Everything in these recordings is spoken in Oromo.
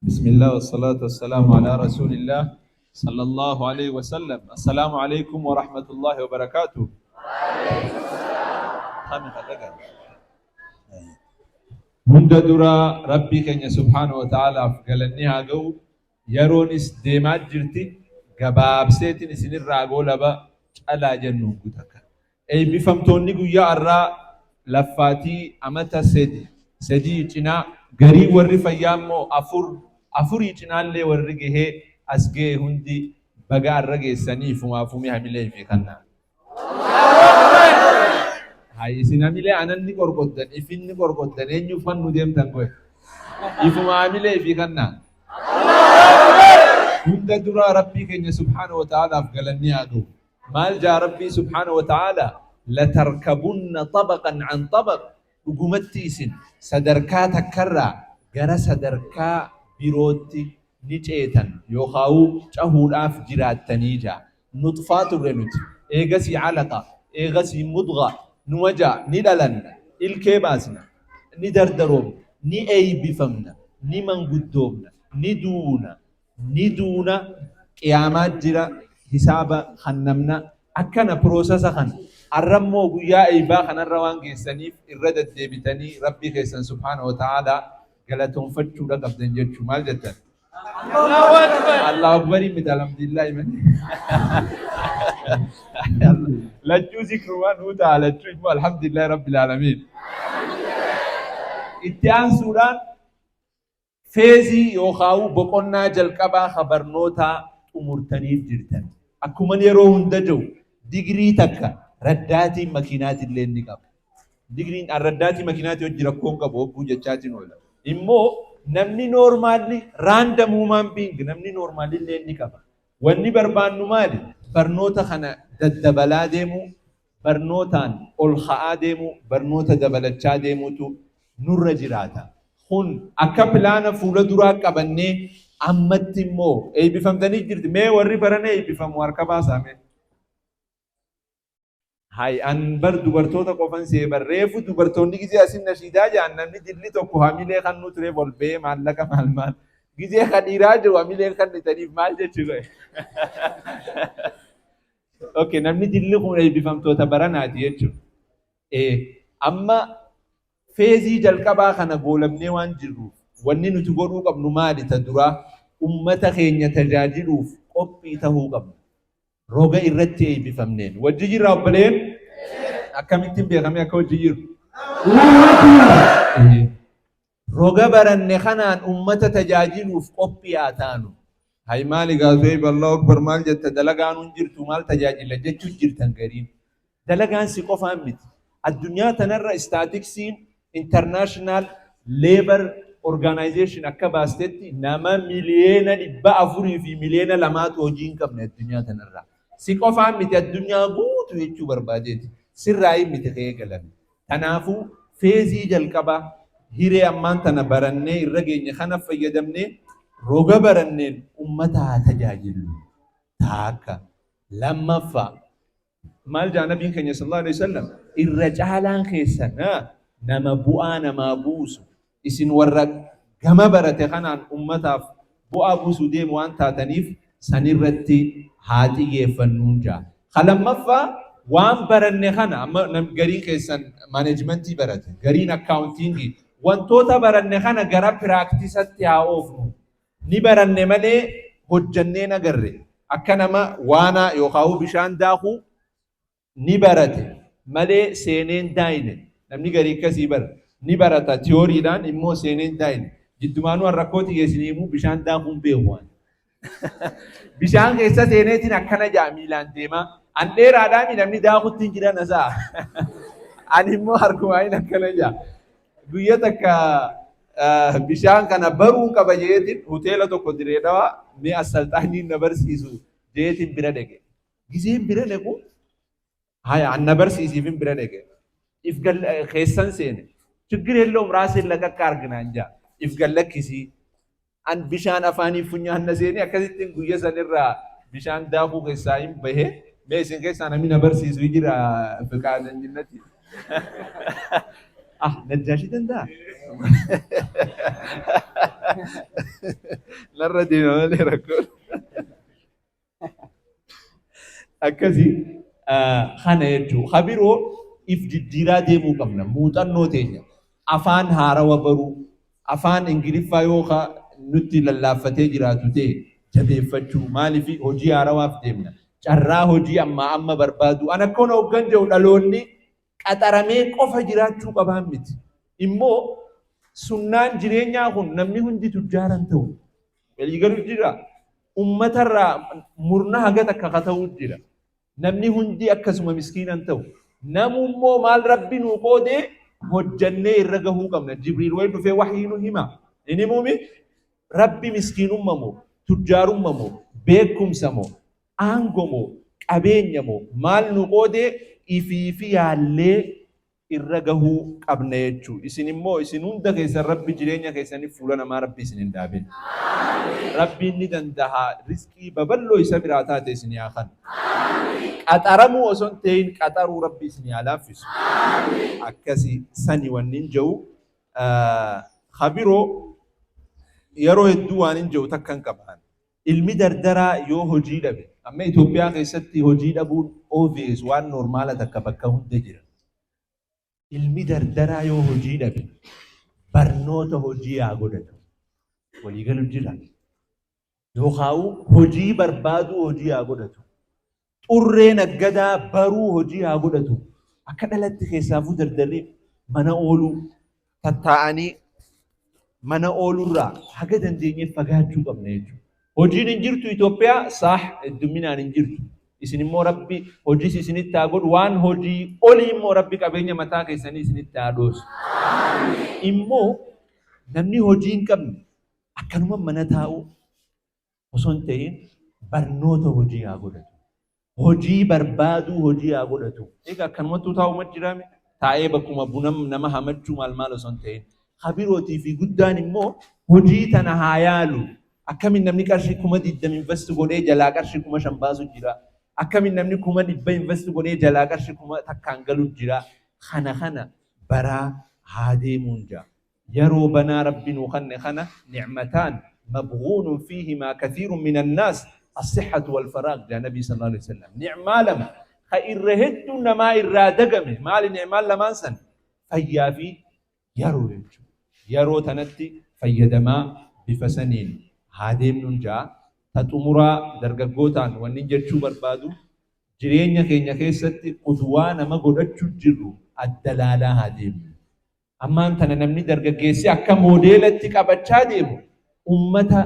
بسم الله والصلاة والسلام على رسول الله صلى الله عليه وسلم. السلام عليكم ورحمة الله وبركاته. هند درا ربي كن سبحانه وتعالى فقالني هاجو يرونس ديمات جرتي جباب سيتي سنير راغولا با على جنو كتك أي بفهمتوني قويا الرا لفاتي أمتا سدي تنا غري وري فيامو أفور يتنا اللي وري جه أسجى هندي بقى الرجع سنيف وما فمي هميله في خنا هاي سيناميله أنا نيكوركودن إفين نيكوركودن إنيو فن نديم تانكوي إفما عميله في خنا هند درا ربي كن سبحانه وتعالى فقالني هذا مال جا ربي سبحانه وتعالى لتركبن طبقا عن طبق وقمتيسن صدركات كرة جرى صدركا بيروتي نيجيتن يخاو شهول أف جرات تنيجا نطفات الرنوت إيجاسي علقة إيجاسي مضغة نوجا ندلن الكباسنا ندردروم ني أي بفمنا ني من قدومنا ندونا قيامات جرا حسابا خنمنا أكنا بروسسا خن الرمو قيا إيبا خن الروان جسنيف الردد ديبتني ربي خيسن سبحانه وتعالى قالتهم فتشو لك أبدن جتشو مال جتن الله أكبر الله أكبر مثل الحمد لله من لا تجوزك روان هوتا على تشوف الحمد لله رب العالمين اتيان سوران فيزي يوخاو بقنا جلقبا خبرنوتا أمورتنيف جرتن أكمن يروهن دجو ديجري تكا رداتي مكينات اللي نقاب ديجري الرداتي مكينات يجركون كبو بوجتشاتين ولا إمو نمني نورمالي راندم همان بينج نمني نورمالي اللي نقاب واني بربان نمالي برنوتا خنا دبلا ديمو برنوتان أولخاء ديمو برنوتا دبلتشا ديمو تو نور جراتا خون أكبلانا فولا دورا كبني أمتي مو أي بفهم تاني جرت ما وري برنا أي بفهم واركبا سامي هاي أن بر دوبرتوتا قفن سي بر ريفو دوبرتوني كذي أسين نشيدا جان نمني دلني تو كهامي ليه خن نوتري بولبي مال لك مال كذي خديرا جو أمي ليه خن نتريف مال جتشوي أوكي نمني دلني خون أي بفهم توتا برنا تيجو إيه أما فيزي جلقبا خنا غولمني وان جروف wanni nuti godhuu qabnu maali ta dura ummata keenya tajaajiluuf qophii tahuu qabnu roga irratti eebbifamneen wajji jirra obboleen akkamittiin beekamee akka wajji jiru roga baranne kanaan ummata tajaajiluuf qophii haa taanu hay maali gaafee bal'aa akbar maal jetta dalagaan hun jirtu maal tajaajila jechuun jirtan gariin dalagaan si qofaan miti addunyaa tanarra istaatiksiin international labor organization akka baastetti nama miliyeena 400 fi miliyeena 2 hojiin qabne addunyaa tanarraa si qofaan miti addunyaa guutuu jechuu barbaadeeti sirraa'ii miti ka'ee galan kanaafuu feezii jalqabaa hiree ammaan tana barannee irra geenye kana fayyadamnee roga baranneen ummata haa tajaajilu taakka lammaffaa maal jaa nabiin keenya sallallahu alaihi wasallam irra caalaan keessan nama bu'aa namaa buusu isin warra gama barate kanaan ummataaf bu'aa buusuu deemu waan taataniif sanirratti haa xiyyeeffannuun jaa. Lammaffaa waan baranne kana amma gariin keessan maaneejmentii barate gariin akkaawuntiingii wantoota baranne kana gara piraaktisatti haa oofnu ni baranne malee hojjannee nagarre akka nama waanaa yookaan bishaan daakuu ni barate malee seeneen daayine namni garii akkasii bara. ni barata tiyooriidhaan immoo seeneen daa'in jiddumaanuu harrakkooti geessinii immoo bishaan daakuun beekuwan bishaan keessa seeneetiin akkana jaa miilaan deemaa an dheeraadhaan namni daakutti hin jiran asaa ani immoo harkumaan akkana jaa guyya takka bishaan kana baruun qaba jeetiin hoteela tokko diree dhawaa mee assalxaaniin na barsiisu jeetiin bira dhege gizeen bira dhegu haya an na barsiisiifin bira dhege if keessan seene ችግር የለውም ራስን ለቀቅ አርግና እንጃ ይፍገለክሲ አን ቢሻን አፋኒ ፉኛ ነዘኒ አከዚትን ጉየሰንራ ቢሻን ዳፉ ከሳይም በሄ ሜስን ከሳና ሚና በርሲሱ ይጅራ ፍቃደኝነት نجاشي دندا نرى ديما مالي ركول أكذي خانة يجو خبيرو if jijjiiraa deemuu qabna muuxannoo teenya afaan haarawaa baruu afaan ingiliffaa yoo nutti lallaaffatee jiraatu ta'e jabeeffachuu maaliif hojii haarawaaf deemna carraa hojii amma barbaadu an akkona hoggan jedhu dhaloonni qaxaramee qofa jiraachuu qabaan miti immoo sunnaan jireenyaa kun namni hundi tujjaaran ta'u waliigalu jira ummatarraa murna haga takka kata'uu jira namni hundi akkasuma miskiinan ta'u namummoo maal rabbi nuu qoodee hojjannee irra gahuu qabna jibriil wayi dhufee wahii nu hima inni muumi rabbi miskiinumma moo tujjaarumma moo beekumsa moo aangoo moo qabeenya moo maal nu qoodee ifiifi yaallee irra gahuu qabna jechuu isin immoo isin hunda keessan rabbi jireenya keessaniif fuula namaa rabbi isin hin dhaabin rabbi inni danda'a riskii babal'oo isa biraa taate isin yaa kan qaxaramuu osoo hin ta'in qaxaruu rabbi isin yaa laaffisu akkasi sani wannin jedhu khabiroo yeroo hedduu waan hin jedhu takkan qaban ilmi dardaraa yoo hojii dhabe amma Itoophiyaa keessatti hojii dhabuun obvious waan normaala takka bakka hunda jira ilmi dardaraa yoo hojii dhabe barnoota hojii haa godhatu waliigalu jira yookaan hojii barbaadu hojii haa godhatu xurree naggadaa baruu hojii haa godhatu akka dhalatti keessaafuu dardarri mana ooluu tattaa'anii mana oolurraa haga dandeenyee fagaachuu qabna jechuudha. Hojiin hin jirtu Itoophiyaa saah hedduminaan hin jirtu. Isin immoo rabbi hojii isinitti haa godhu waan hojii olii immoo rabbi qabeenya mataa keessanii isinitti haa dhoosu. Immoo namni hojii hin qabne akkanuma mana taa'u osoo hin ta'in barnoota hojii haa godhatu. Hojii barbaadu hojii haa godhatu. Egaa akkanumatti taa'u jiraame taa'ee bakkuma buna nama hamachuu maal osoo hin ta'in. Habirootii fi guddaan immoo hojii tana haa yaalu. Akkamiin namni qarshii 20 invest godhee jalaa qarshii 5,000 baasu jira. Akkamiin namni 100 invest godhee jalaa qarshii 1,000 takkaan galu jira. Kana baraa haa deemuun jira. Yeroo banaa rabbi nuu kana ni'mataan mabghuunun fiihimaa kathiirun min annaas الصحة والفراغ جاء النبي صلى الله عليه وسلم نعمة لما خير هد نما إرادقم مال نعمة لما سن فيا في يرو تنتي فيدما بفسنين هادم ننجا تطمرا درجوتان وننجر شو بربادو جرينيا كينيا كيستي قدوانا ما قدتشو جرو الدلالة هادم أما أنت نمني درجة أكا موديلتي كابتشا ديمو أمتا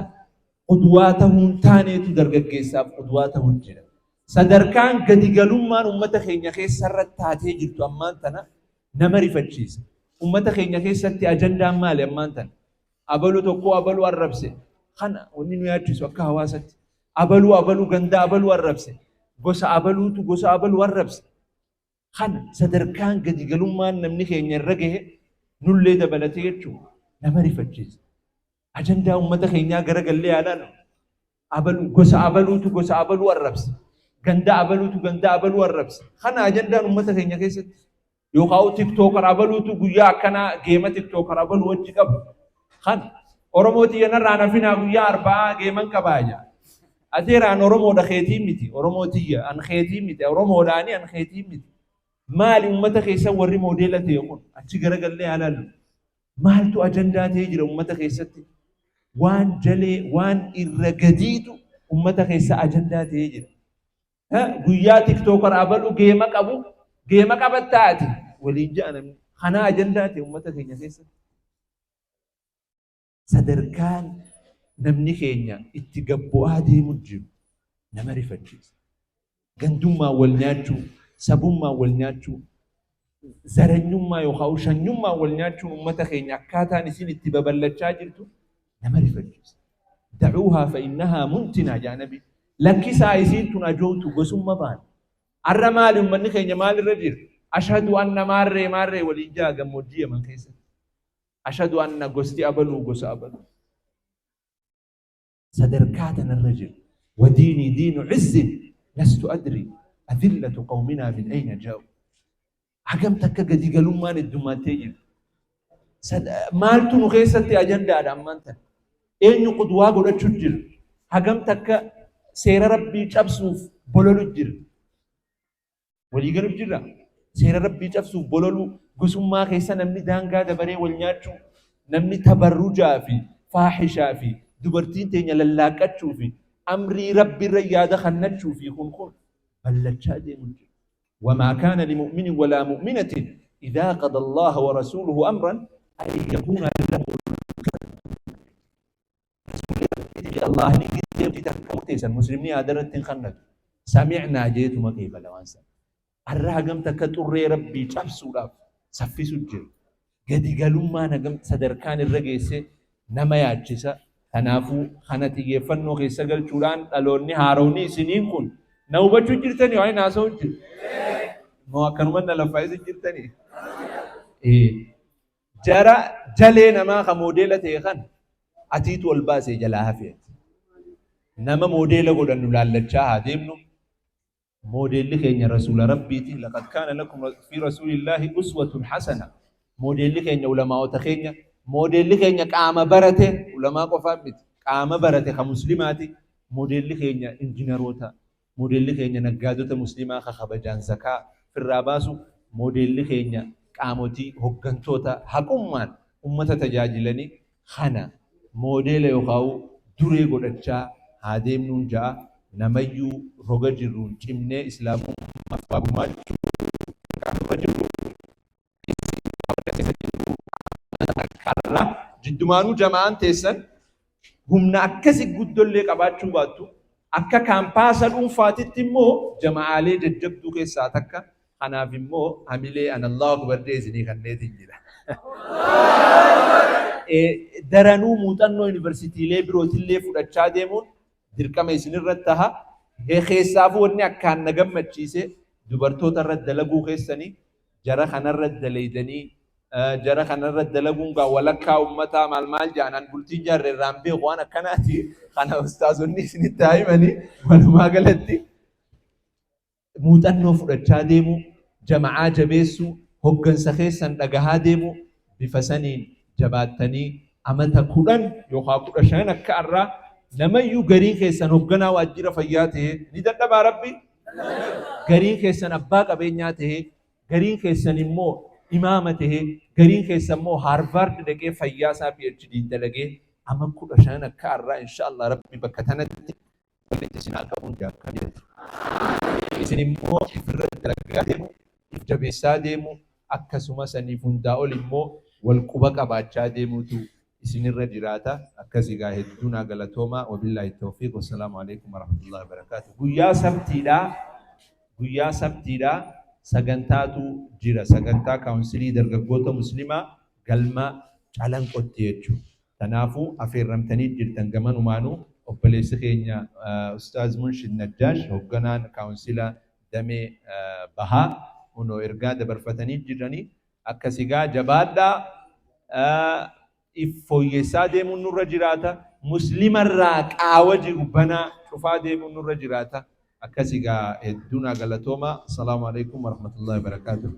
قدواتهم تانيتو درجة قدواتهم جرا sadarkaan gadi galummaan ummata keenya keessa irratti taatee jirtu ammaan tana nama rifachiisa. Ummata keenya keessatti ajandaan maali ammaan tana? Abaluu tokko abaluu arrabse. Kana wanni nu yaachisu akka hawaasatti. Abaluu gandaa abaluu arrabse. Gosa abaluu arrabse. Kana sadarkaan gadi galummaan namni keenya irra gahe nullee dabalatee jechuudha nama rifachiisa. Ajandaa ummata keenyaa garagallee yaadaan gosa abaluu arrabse. Ganda abaluu arrabse. Kana ajandaan ummata keenya keessatti yookaan tiktookar abaluutu guyyaa akkanaa geema tiktookar abaluu wajji qabu. Kana Oromooti yanarraa nafinaa guyyaa arba'aa geeman qabaaja. Ateeraan Oromoodha keetii miti. Oromootiyya an keetii miti. Oromoodhaani an keetii miti. Maali ummata keessa warri moodeela ta'e kun achi garagallee ilaallu. Maaltu ajandaa ta'ee jira ummata keessatti? Waan jalee waan irra gadiitu ummata keessa ajandaa ta'ee jira. Guyyaa tiktookar abaluu geema qabattaati waliin ja'an kana ajandaa ta'e ummata keenya keessatti. Sadarkaan namni keenya itti gabbu'aa deemu jiru nama rifachiisa. Gandummaa wal nyaachuu, sabummaa wal nyaachuu, zaranyummaa yookaan shanyummaa wal nyaachuun ummata keenya akkaataan isin itti babal'achaa jirtu nama rifachiisa. Da'uuhaa fa'innahaa muntinaa jaa nabi. Lakkisaa isiin tun ajootu gosumma baan. Arra maali ummanni keenya maalirra jira? Ashhadu anna maarree waliin jaa gammoojjii Yaman keessatti. Ashhadu anna gosti abaluu gosa abaluu. Sadarkaa tanarra jira. Wadiinii diinu cizzin lastu adri adillatu qawminaa min ayna jaa'u. Hagam takka gadi galummaan heddummaatee jira. maaltu nu keessatti ajandaadha ammaan tan eenyu qudwaa godhachuu jira hagam takka seera rabbii cabsuuf bololu jira walii galuuf jirra seera rabbii cabsuuf bololu gosummaa keessa namni daangaa dabaree wal nyaachuu namni tabarrujaa fi faahishaa fi dubartiin teenya lallaaqachuu fi amrii rabbi irra yaada kannachuu fi kun ballachaa deemu jira وما كان لمؤمن ولا مؤمنة إذا قضى الله ورسوله أمرا أن يكون له الله نجد المسلمين أدرت خنك سمعنا جيت ما كيف لوانسا الرهجم تكتر ربي تبسو لا سفي سجل قد قالوا ما نجم صدركان الرجيس نما يعجسا تنافو خنتي يفنو خيسجل شولان ألوني هاروني سنين كن نوبة جرتني وين ناسوج ما كانوا من لفايز جرتني إيه جرى جلنا ما خموديلة تيخان أتيت والباس جلاها فيه نما موديل قول أنه لا لجاها ديمنو موديل لكين رسول ربي لقد كان لكم في رسول الله أسوة حسنة موديل لكين علماء وتخين موديل لكين قام برته علماء قفامت قام برته كمسلماتي موديل لكين انجنيروتا موديل لكين نجادة مسلمة خبجان زكاة في الراباسو موديل لكين قاموتي هجنتوتا حكومان أمة تجاجلني خنا موديل يقاو دوري قدرتشا هادم نونجا نميو روجا جرون كمنة إسلام مفهوم ما جدومانو جماعة تيسن هم نأكسي قدول لك أباتشو باتو أكا كامباسا فاتت تمو جماعة لي جدو كيساتك أنا في مو عملي أنا الله أكبر ديزني خنيتي جدا درانو موتانو يونيفرسيتي لي بروتي لي فراتشا ديمون dirqama isin irratti taha keessaafu wanni akkaan nagammachiise dubartoota irratti dalaguu keessanii jara kanarratti dalaydanii jara kanarratti dalaguun gaa walakkaa ummataa maal jaanan bultiin jaarre irraan beeku waan akkanaati kana ustaazonni isinitti haimanii walumaa galatti muuxannoo fudhachaa deemu jama'aa jabeessuu hoggansa keessan dhagahaa deemu bifa saniin jabaattanii amata 10 yookaan 15 akka irraa نميو غرين كيسن هوغنا واجرا فياته ندد با ربي غرين كيسن ابا قبينياته غرين كيسن مو امامته غرين كيسن مو هارفارد دغه فياسا بي اتش دي دلغه اما كودشان كارا ان شاء الله ربي بكتنت ولتسنا كون جا كبيت اسن مو فرد دلغه جبيسا ديمو اكسما سني فنداول مو والقبا قباچا ديمو تو اسن الرجراتا اكسي غاهد دونا غلطوما وبالله التوفيق والسلام عليكم ورحمه الله وبركاته غيا سبتيدا سغنتاتو جيرا سغنتا كونسلي درغغوتو مسلمه غلما چالن قوتيچو تنافو افيرمتني جيرتن غمن مانو اوبليس خينيا استاذ منشد نجاش هوغنان كونسلا دمي بها ونو ارغا دبرفتني جيراني اكسيغا جبادا إفويسا ديمون نور جراتا مسلم الراك آوجي بنا شوفا ديمون نور جراتا أكسيغا الدونا غلطوما السلام عليكم ورحمة الله وبركاته